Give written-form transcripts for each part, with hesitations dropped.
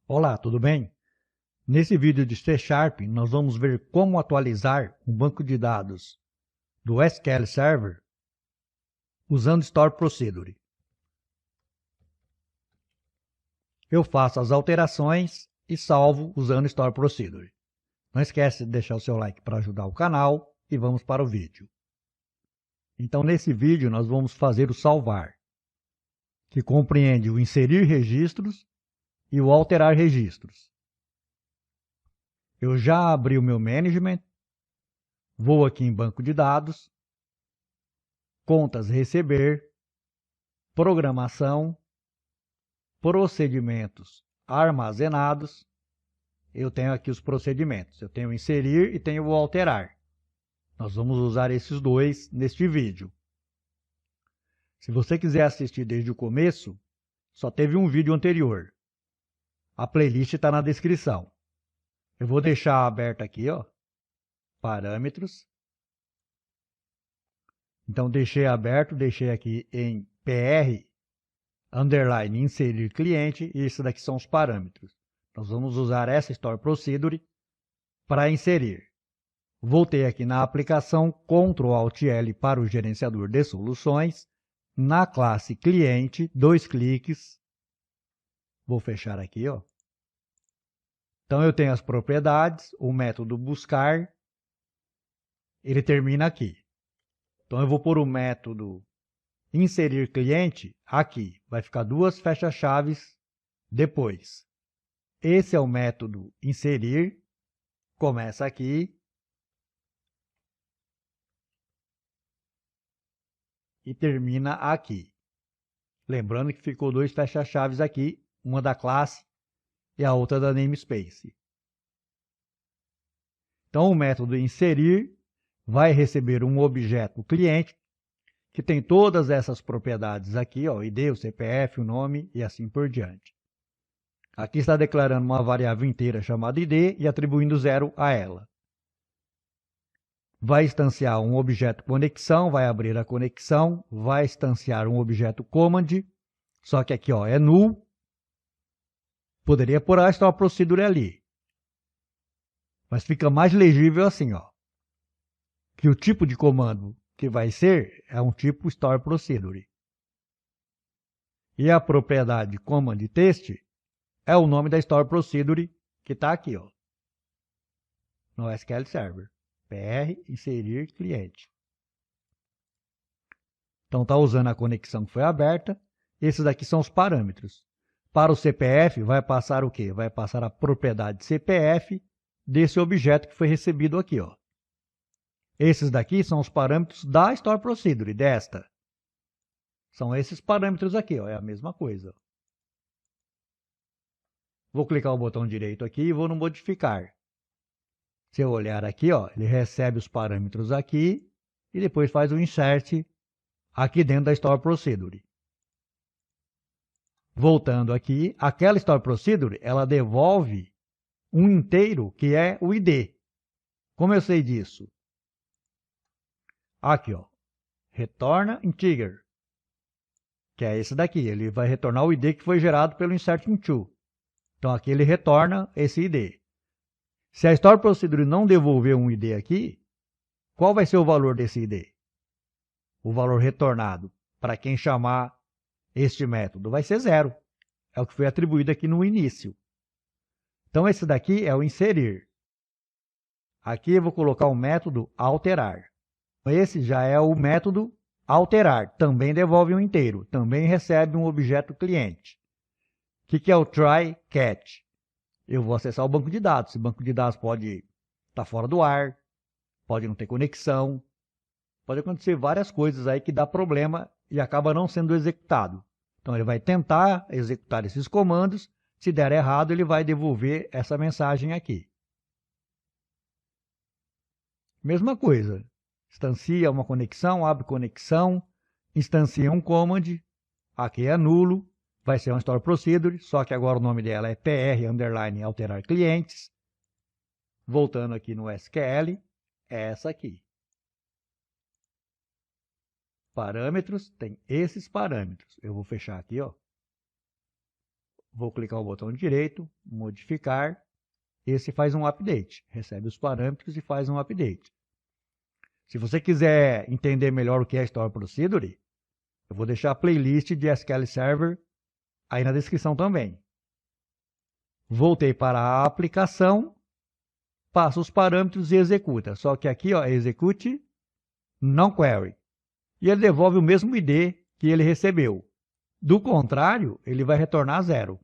Olá, tudo bem? Nesse vídeo de C Sharp, nós vamos ver como atualizar um banco de dados do SQL Server usando Store Procedure. Eu faço as alterações e salvo usando Store Procedure. Não esquece de deixar o seu like para ajudar o canal e vamos para o vídeo. Então, nesse vídeo, nós vamos fazer o salvar, que compreende o inserir registros e o alterar registros. Eu já abri o meu Management, vou aqui em Banco de Dados, Contas Receber, Programação, Procedimentos armazenados. Eu tenho aqui os procedimentos. Eu tenho o inserir e tenho o alterar. Nós vamos usar esses dois neste vídeo. Se você quiser assistir desde o começo, só teve um vídeo anterior. A playlist está na descrição. Eu vou deixar aberto aqui, ó, parâmetros. Então, deixei aberto, deixei aqui em PR, underline, inserir cliente, e esses daqui são os parâmetros. Nós vamos usar essa Store Procedure para inserir. Voltei aqui na aplicação, Ctrl Alt L para o gerenciador de soluções. Na classe cliente, 2 cliques. Vou fechar aqui, ó. Então, eu tenho as propriedades, o método buscar, ele termina aqui. Então, eu vou pôr o método inserir cliente aqui. Vai ficar 2 fecha-chaves depois. Esse é o método inserir. Começa aqui. E termina aqui. Lembrando que ficou 2 fecha-chaves aqui, uma da classe e a outra da namespace. Então, o método inserir vai receber um objeto cliente que tem todas essas propriedades aqui, ó, o ID, o CPF, o nome e assim por diante. Aqui está declarando uma variável inteira chamada ID e atribuindo 0 a ela. Vai instanciar um objeto conexão, vai abrir a conexão, vai instanciar um objeto command, só que aqui, ó, é null. Poderia pôr a Store Procedure ali, mas fica mais legível assim, ó, que o tipo de comando que vai ser é um tipo Store Procedure. E a propriedade command test é o nome da Store Procedure que está aqui, ó, no SQL Server. PR inserir cliente. Então, está usando a conexão que foi aberta. Esses daqui são os parâmetros. Para o CPF, vai passar o quê? Vai passar a propriedade CPF desse objeto que foi recebido aqui, ó. Esses daqui são os parâmetros da Store Procedure, desta. São esses parâmetros aqui, ó, é a mesma coisa. Vou clicar o botão direito aqui e vou no modificar. Se eu olhar aqui, ó, ele recebe os parâmetros aqui e depois faz o insert aqui dentro da Store Procedure. Voltando aqui, aquela Store Procedure, ela devolve um inteiro que é o ID. Como eu sei disso? Aqui, ó, retorna integer, que é esse daqui. Ele vai retornar o ID que foi gerado pelo insert into. Então, aqui ele retorna esse ID. Se a Store Procedure não devolver um ID aqui, qual vai ser o valor desse ID? O valor retornado para quem chamar este método vai ser 0. É o que foi atribuído aqui no início. Então, esse daqui é o inserir. Aqui eu vou colocar o método alterar. Esse já é o método alterar. Também devolve um inteiro. Também recebe um objeto cliente. O que é o try catch? Eu vou acessar o banco de dados. Esse banco de dados pode estar fora do ar, pode não ter conexão, pode acontecer várias coisas aí que dá problema e acaba não sendo executado. Então, ele vai tentar executar esses comandos. Se der errado, ele vai devolver essa mensagem aqui. Mesma coisa. Instancia uma conexão, abre conexão, instancia um command. Aqui é nulo. Vai ser uma Store Procedure, só que agora o nome dela é PR underline alterar clientes. Voltando aqui no SQL, é essa aqui. Parâmetros, tem esses parâmetros. Eu vou fechar aqui, ó. Vou clicar o botão direito, modificar. Esse faz um update, recebe os parâmetros e faz um update. Se você quiser entender melhor o que é Store Procedure, eu vou deixar a playlist de SQL Server aí na descrição também. Voltei para a aplicação, passo os parâmetros e executa. Só que aqui, ó, execute não query. E ele devolve o mesmo ID que ele recebeu. Do contrário, ele vai retornar 0.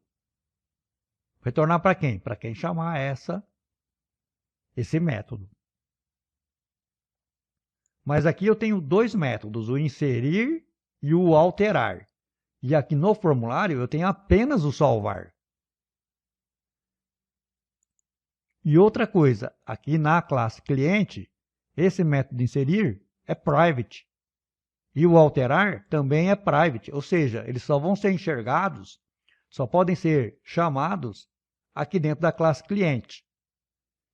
Retornar para quem? Para quem chamar esse método. Mas aqui eu tenho dois métodos, o inserir e o alterar. E aqui no formulário eu tenho apenas o salvar. E outra coisa, aqui na classe cliente, esse método inserir é private. E o alterar também é private, ou seja, eles só vão ser enxergados, só podem ser chamados aqui dentro da classe cliente.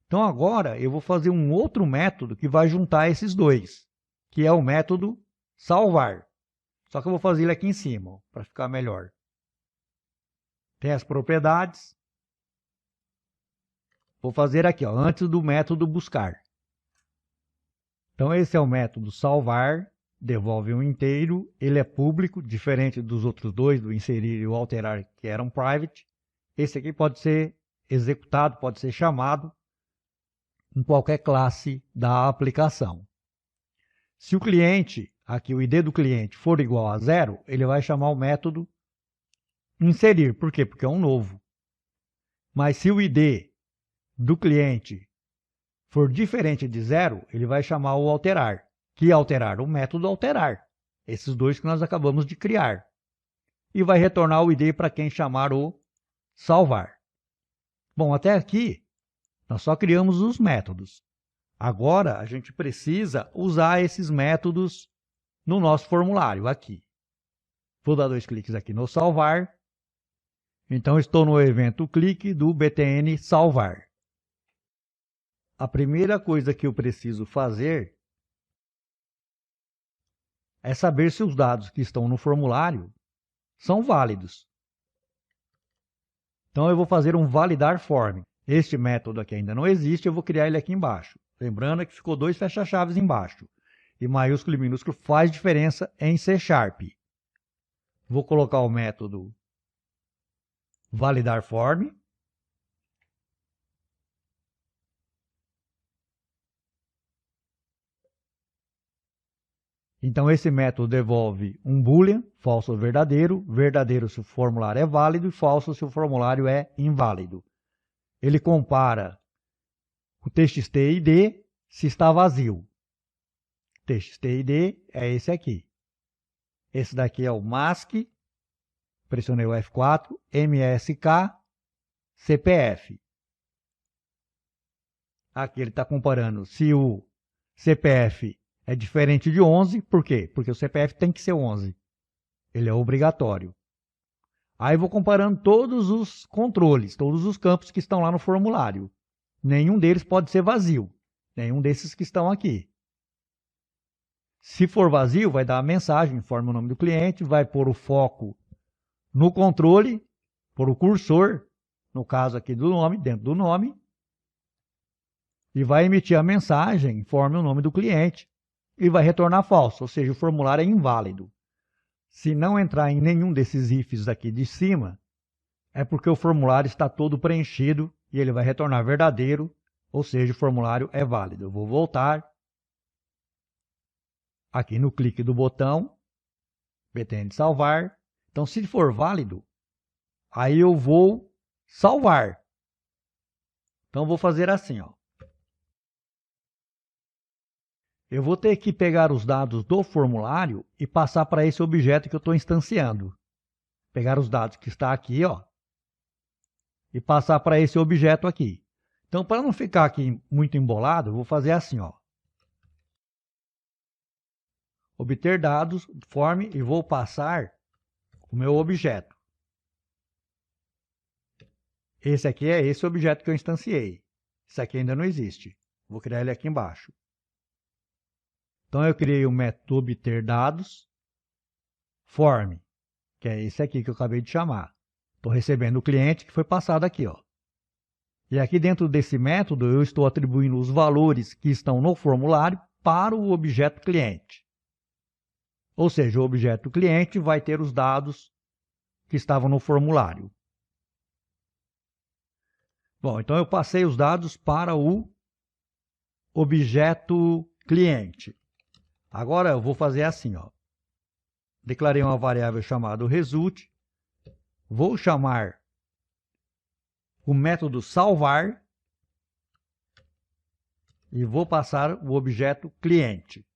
Então agora eu vou fazer um outro método que vai juntar esses dois, que é o método salvar. Só que eu vou fazer ele aqui em cima, para ficar melhor. Tem as propriedades. Vou fazer aqui, ó, antes do método buscar. Então esse é o método salvar, devolve um inteiro, ele é público, diferente dos outros dois, do inserir e o alterar, que eram private. Esse aqui pode ser executado, pode ser chamado em qualquer classe da aplicação. Se o cliente, aqui o ID do cliente, for igual a 0, ele vai chamar o método inserir. Por quê? Porque é um novo. Mas se o ID do cliente for diferente de 0, ele vai chamar o alterar. Que alterar? O método alterar. Esses dois que nós acabamos de criar. E vai retornar o ID para quem chamar o salvar. Bom, até aqui nós só criamos os métodos. Agora a gente precisa usar esses métodos no nosso formulário aqui. Vou dar 2 cliques aqui no salvar. Então estou no evento clique do btn salvar. A primeira coisa que eu preciso fazer é saber se os dados que estão no formulário são válidos. Então eu vou fazer um validar form. Este método aqui ainda não existe, eu vou criar ele aqui embaixo. Lembrando que ficou 2 fecha-chaves embaixo. E maiúsculo e minúsculo faz diferença em C#. Vou colocar o método validar form. Então esse método devolve um boolean, falso ou verdadeiro se o formulário é válido e falso se o formulário é inválido. Ele compara o txt id se está vazio. Txt id é esse aqui. Esse daqui é o mask, pressionei o F4, msk, CPF. Aqui ele está comparando se o CPF é diferente de 11, por quê? Porque o CPF tem que ser 11. Ele é obrigatório. Aí vou comparando todos os controles, todos os campos que estão lá no formulário. Nenhum deles pode ser vazio. Nenhum desses que estão aqui. Se for vazio, vai dar a mensagem, informa o nome do cliente, vai pôr o foco no controle, pôr o cursor, no caso aqui do nome, dentro do nome, e vai emitir a mensagem, informe o nome do cliente, e vai retornar falso, ou seja, o formulário é inválido. Se não entrar em nenhum desses ifs aqui de cima, é porque o formulário está todo preenchido e ele vai retornar verdadeiro, ou seja, o formulário é válido. Eu vou voltar aqui no clique do botão, btn de salvar. Então, se for válido, aí eu vou salvar. Então, eu vou fazer assim, ó. Eu vou ter que pegar os dados do formulário e passar para esse objeto que eu estou instanciando. Pegar os dados que está aqui, ó, e passar para esse objeto aqui. Então, para não ficar aqui muito embolado, eu vou fazer assim, ó. Obter dados, form, e vou passar o meu objeto. Esse aqui é esse objeto que eu instanciei. Esse aqui ainda não existe. Vou criar ele aqui embaixo. Então, eu criei o método obter dados, form, que é esse aqui que eu acabei de chamar. Estou recebendo o cliente que foi passado aqui, ó. E aqui dentro desse método eu estou atribuindo os valores que estão no formulário para o objeto cliente. Ou seja, o objeto cliente vai ter os dados que estavam no formulário. Bom, então eu passei os dados para o objeto cliente. Agora eu vou fazer assim, ó. Declarei uma variável chamada result. Vou chamar o método salvar e vou passar o objeto cliente.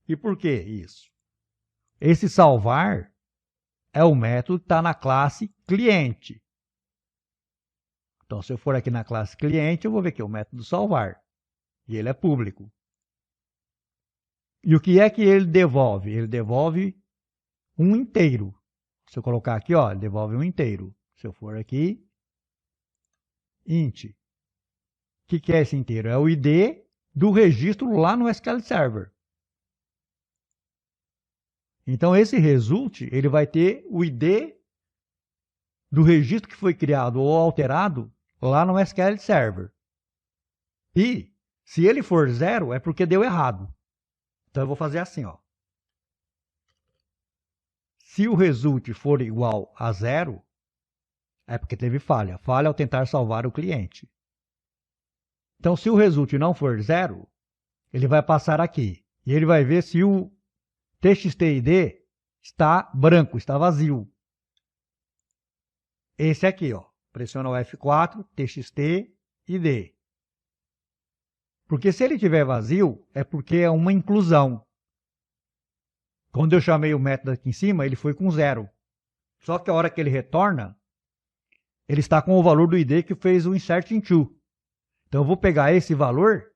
E por que isso? Esse salvar é o método que está na classe cliente. Então, se eu for aqui na classe cliente, eu vou ver aqui o método salvar. E ele é público. E o que é que ele devolve? Ele devolve um inteiro. Se eu colocar aqui, ó, ele devolve um inteiro. Se eu for aqui, int. O que é esse inteiro? É o ID do registro lá no SQL Server. Então, esse result, ele vai ter o ID do registro que foi criado ou alterado lá no SQL Server. E, se ele for 0, é porque deu errado. Então, eu vou fazer assim, ó. Se o result for igual a 0, é porque teve falha. Falha ao tentar salvar o cliente. Então, se o result não for 0, ele vai passar aqui. E ele vai ver se o txt_id está branco, está vazio. Esse aqui, ó. Pressiona o F4, txt_id. Porque se ele estiver vazio, é porque é uma inclusão. Quando eu chamei o método aqui em cima, ele foi com 0. Só que a hora que ele retorna, ele está com o valor do ID que fez o insert into. Então, eu vou pegar esse valor,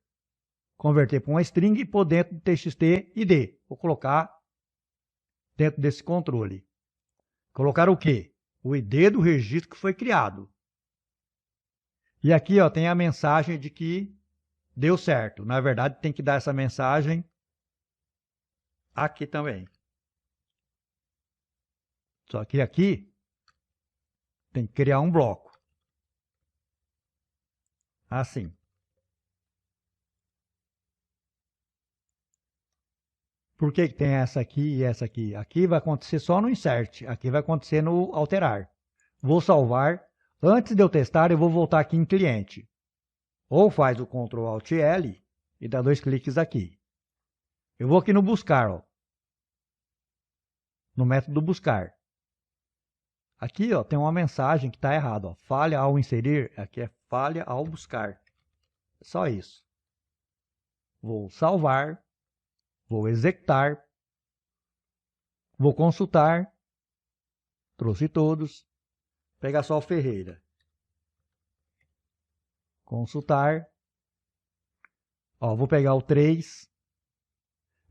converter para uma string e pôr dentro do txt_id. Vou colocar dentro desse controle. Colocar o quê? O ID do registro que foi criado. E aqui, ó, tem a mensagem de que deu certo. Na verdade, tem que dar essa mensagem aqui também. Só que aqui tem que criar um bloco. Assim. Por que tem essa aqui e essa aqui? Aqui vai acontecer só no insert. Aqui vai acontecer no alterar. Vou salvar. Antes de eu testar, eu vou voltar aqui em cliente. Ou faz o Ctrl Alt L e dá 2 cliques aqui. Eu vou aqui no buscar, ó. No método buscar. Aqui, ó, tem uma mensagem que está errada, ó. Falha ao inserir, aqui é falha ao buscar. É só isso. Vou salvar, vou executar, vou consultar, trouxe todos, pegar só o Ferreira. Consultar, ó, vou pegar o 3.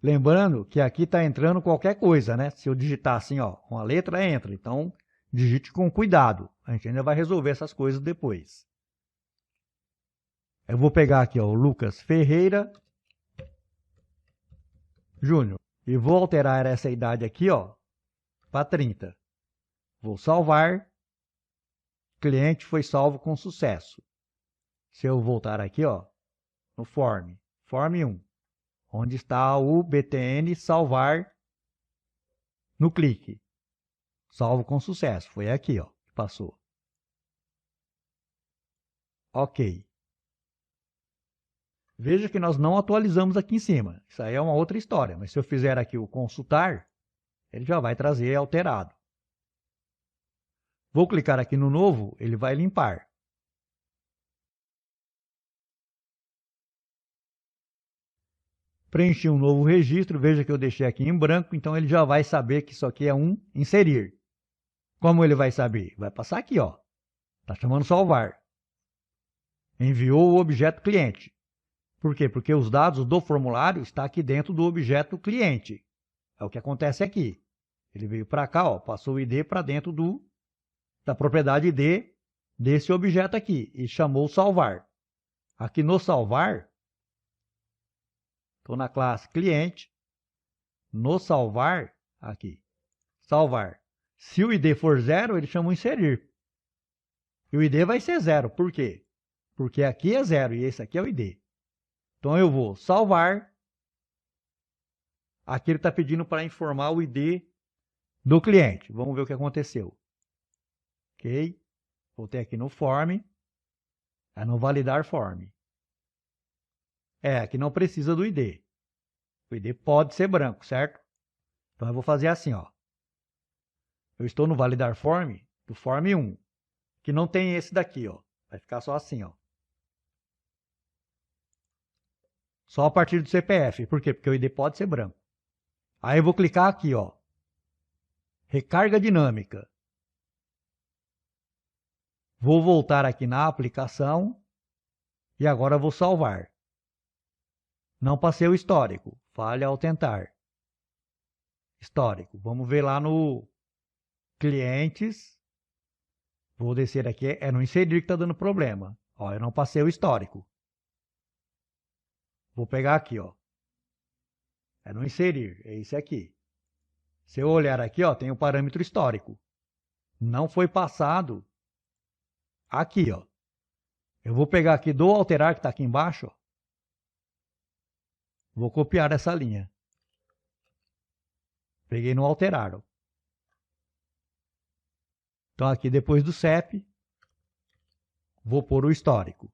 Lembrando que aqui está entrando qualquer coisa, né? Se eu digitar assim, ó, uma letra entra, então digite com cuidado. A gente ainda vai resolver essas coisas depois. Eu vou pegar aqui, ó, o Lucas Ferreira Júnior e vou alterar essa idade aqui, ó, para 30. Vou salvar. Cliente foi salvo com sucesso. Se eu voltar aqui, ó, no form 1, onde está o btn salvar no clique. Salvo com sucesso. Foi aqui, ó, que passou. Ok. Veja que nós não atualizamos aqui em cima. Isso aí é uma outra história. Mas se eu fizer aqui o consultar, ele já vai trazer alterado. Vou clicar aqui no novo, ele vai limpar. Preenchi um novo registro, veja que eu deixei aqui em branco, então ele já vai saber que isso aqui é um inserir. Como ele vai saber? Vai passar aqui, ó. Está chamando salvar. Enviou o objeto cliente. Por quê? Porque os dados do formulário estão aqui dentro do objeto cliente. É o que acontece aqui. Ele veio para cá, ó, passou o ID para dentro da propriedade ID desse objeto aqui e chamou salvar. Aqui no salvar, estou na classe cliente, no salvar, aqui, salvar. Se o ID for 0, ele chama o inserir. E o ID vai ser 0. Por quê? Porque aqui é 0 e esse aqui é o ID. Então eu vou salvar. Aqui ele está pedindo para informar o ID do cliente. Vamos ver o que aconteceu. Ok. Voltei aqui no form. É no validar form. Aqui não precisa do ID. O ID pode ser branco, certo? Então eu vou fazer assim, ó. Eu estou no validar form do form 1, que não tem esse daqui, ó. Vai ficar só assim, ó. Só a partir do CPF. Por quê? Porque o ID pode ser branco. Aí eu vou clicar aqui, ó. Recarga dinâmica. Vou voltar aqui na aplicação e agora vou salvar. Não passei o histórico. Falha ao tentar. Histórico. Vamos ver lá no clientes. Vou descer aqui. É no inserir que está dando problema. Ó, eu não passei o histórico. Vou pegar aqui, ó. É no inserir. É esse aqui. Se eu olhar aqui, ó, tem o parâmetro histórico. Não foi passado aqui, ó. Eu vou pegar aqui do alterar que está aqui embaixo, ó. Vou copiar essa linha. Peguei no alterar, ó. Então aqui depois do CEP, vou pôr o histórico.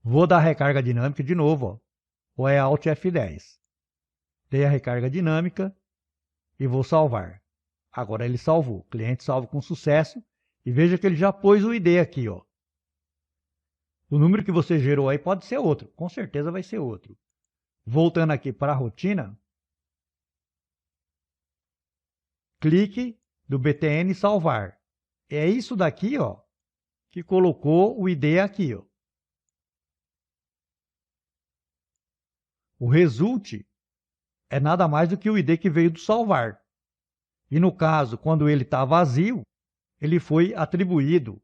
Vou dar recarga dinâmica de novo, ó. Ou é Alt F10. Dei a recarga dinâmica e vou salvar. Agora ele salvou. O cliente salva com sucesso. E veja que ele já pôs o ID aqui, ó. O número que você gerou aí pode ser outro. Com certeza vai ser outro. Voltando aqui para a rotina. Clique do BTN salvar. É isso daqui, ó, que colocou o ID aqui, ó. O result é nada mais do que o ID que veio do salvar. E no caso, quando ele está vazio, ele foi atribuído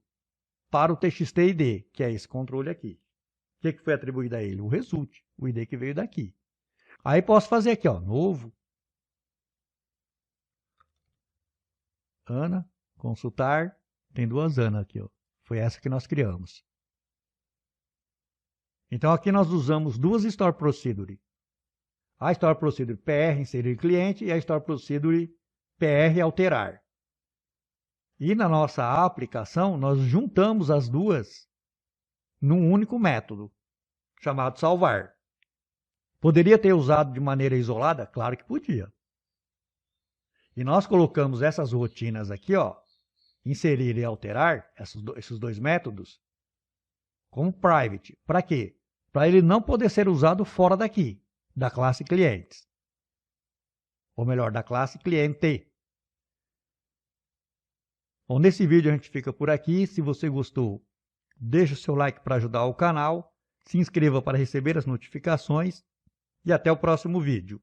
para o TXT-ID, que é esse controle aqui. O que foi atribuído a ele? O result, o ID que veio daqui. Aí posso fazer aqui, ó, novo. Ana, consultar. Tem duas Ana aqui, ó. Foi essa que nós criamos. Então aqui nós usamos duas Store Procedure. A Store Procedure PR, inserir cliente, e a Store Procedure PR, alterar. E na nossa aplicação, nós juntamos as duas num único método, chamado salvar. Poderia ter usado de maneira isolada? Claro que podia. E nós colocamos essas rotinas aqui, ó, inserir e alterar, esses dois métodos, como private. Para quê? Para ele não poder ser usado fora daqui, da classe clientes. Ou melhor, da classe cliente. Bom, nesse vídeo a gente fica por aqui. Se você gostou, deixe o seu like para ajudar o canal. Se inscreva para receber as notificações. E até o próximo vídeo.